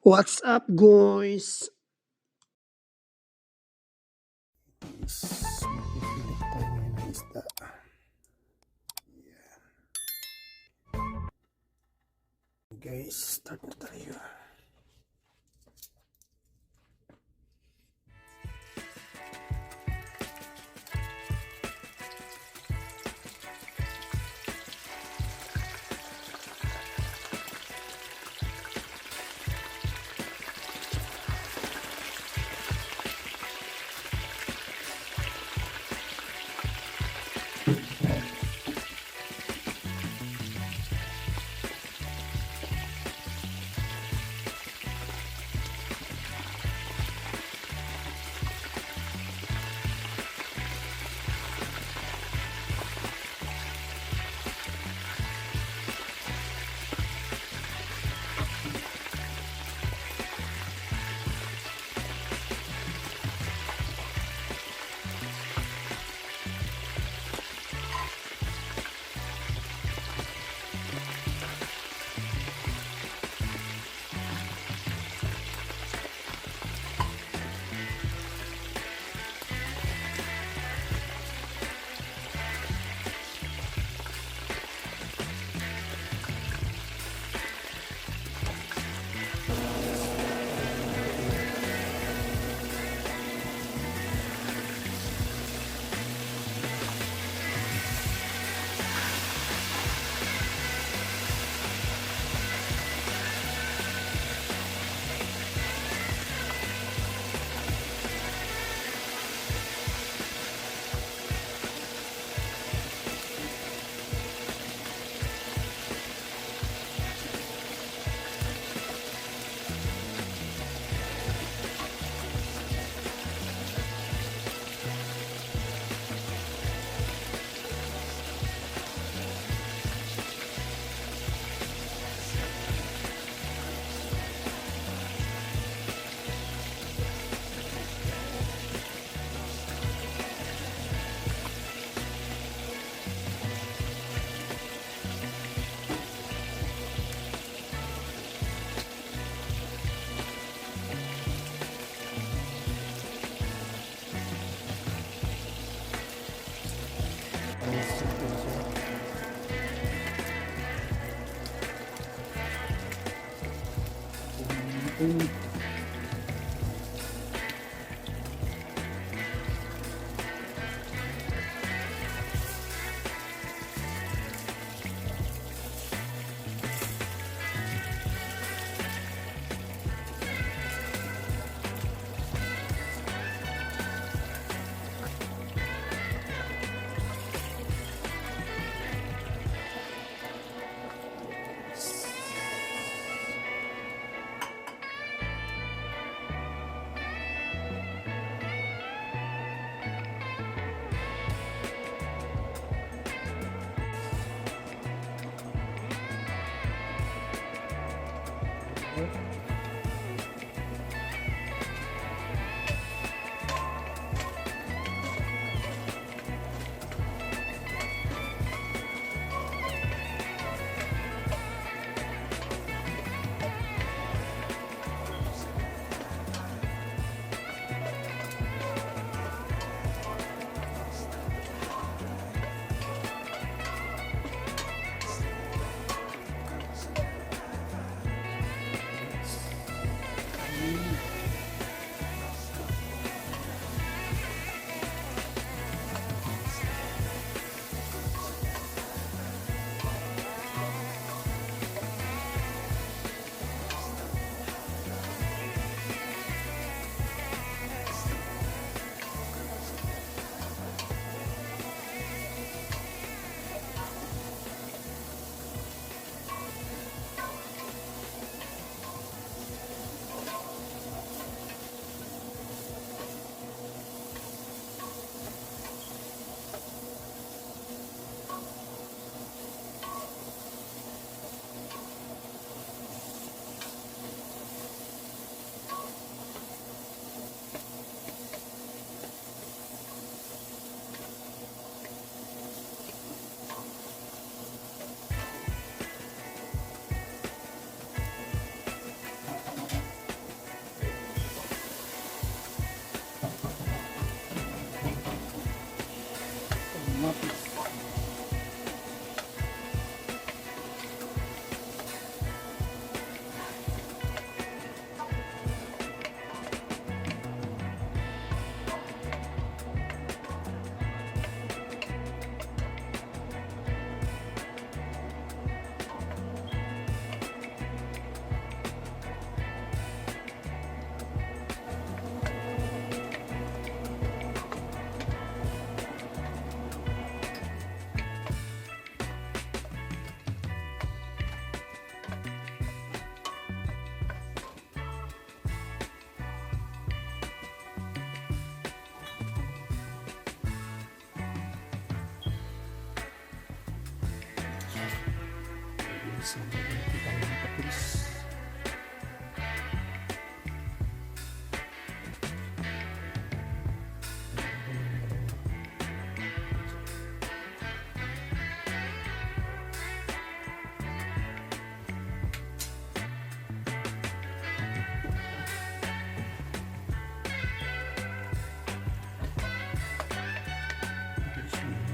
What's up, guys? Is magpipilit tayo ngayon ng isda. Yan. Guys, start na tayo. So, hindi tayo nakapis.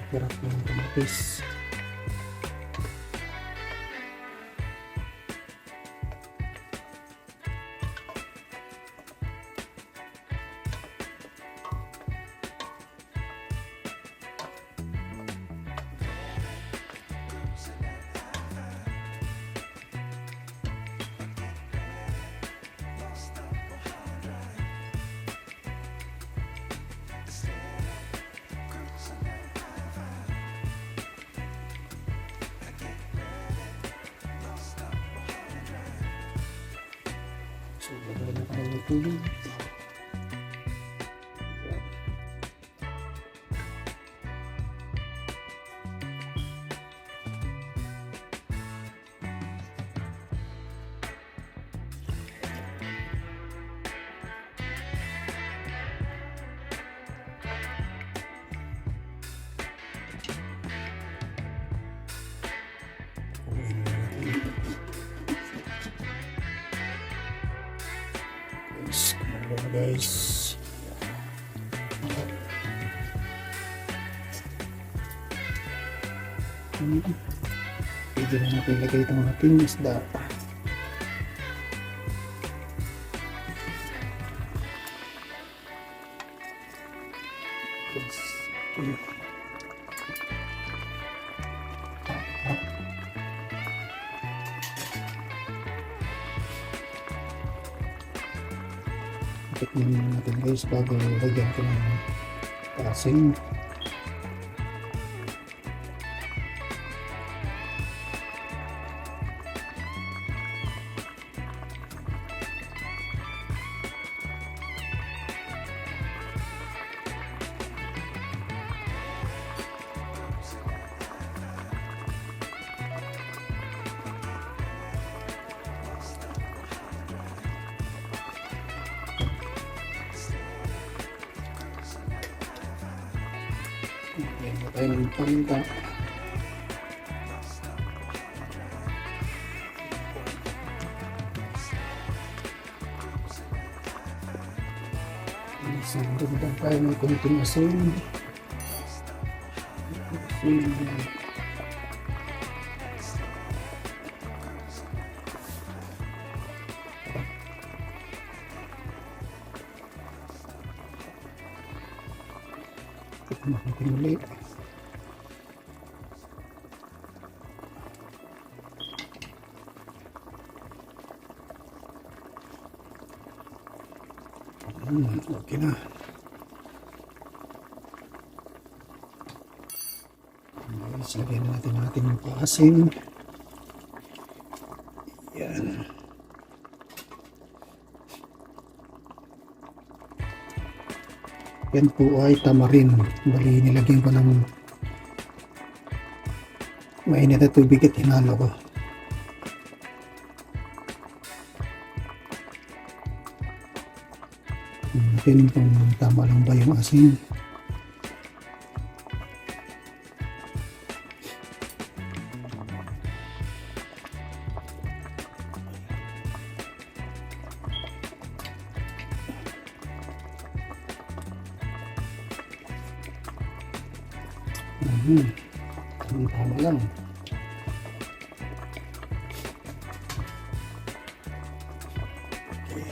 Hirap ng tumatis. So, lagay na tayo ng tubig. Guys, pwede na natin ilagay itong ating isda. Tikman muna natin guys bago lagyan ko ng asin. Lagyan mo tayo ng paminta. Dagdag tayo ng kunting asin. Tikman natin ulit. Okay na. Guys, lagyan natin natin yung paasin. Yan. Yan po ay tamarin. Bali, nilagyan ko ng mainit na tubig at hinalo ko. Natin kung tama lang ba yung asin. Tama lang. Okay.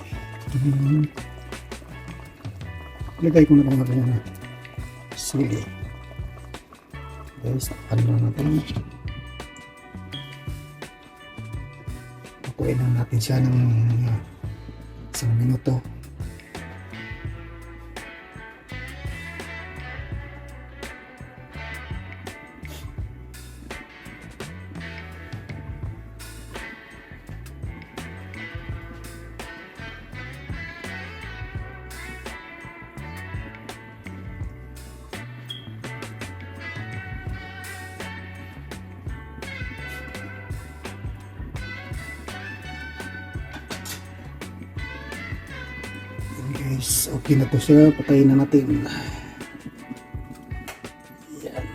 Lagay ko na lang natin na sili. Guys, ano na natin. Pakuin lang natin siya ng isang minuto. guys, okay na to siya. Patayin na natin. Yan.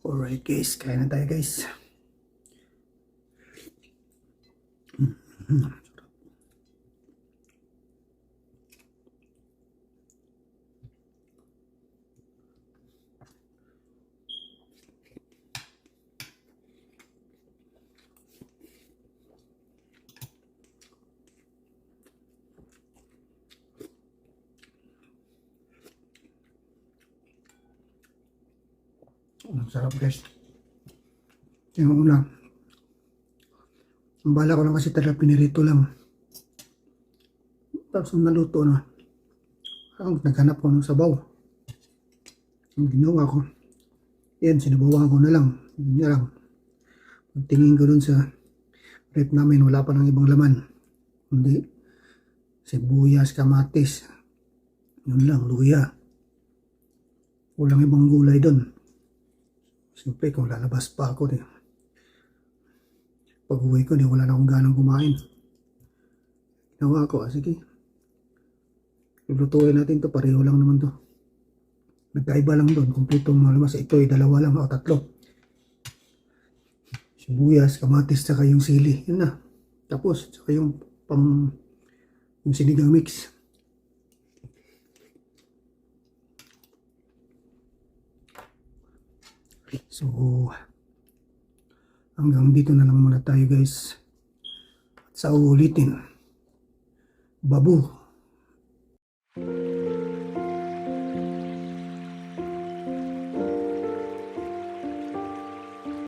Alright guys, kain na tayo guys. Ang sarap guys. Yung una, ang bala ko lang kasi talaga pinirito lang. Tapos nung naluto na, ang naghanap ko ng sabaw. Ang ginawa ko, yan, sinabawan ko na lang. Yun na lang. Pagtingin ko dun sa rep namin, wala pa ng ibang laman. Hindi. Sibuyas, kamatis. Yun lang, luya. Walang ibang gulay dun. Siyempre, kung lalabas pa ako, pag uwi ko, wala na akong ganang kumain. Ginawa ko, sige. Lulutuin natin to, pareho lang naman to. Nagkaiba lang doon, kumpleto malabas. Ito ay 2 lang o 3. Sibuyas, kamatis, saka yung sili. Yun na. Tapos, saka yung sinigang mix. So, hanggang dito na lang muna tayo guys. At sa uulitin, babu.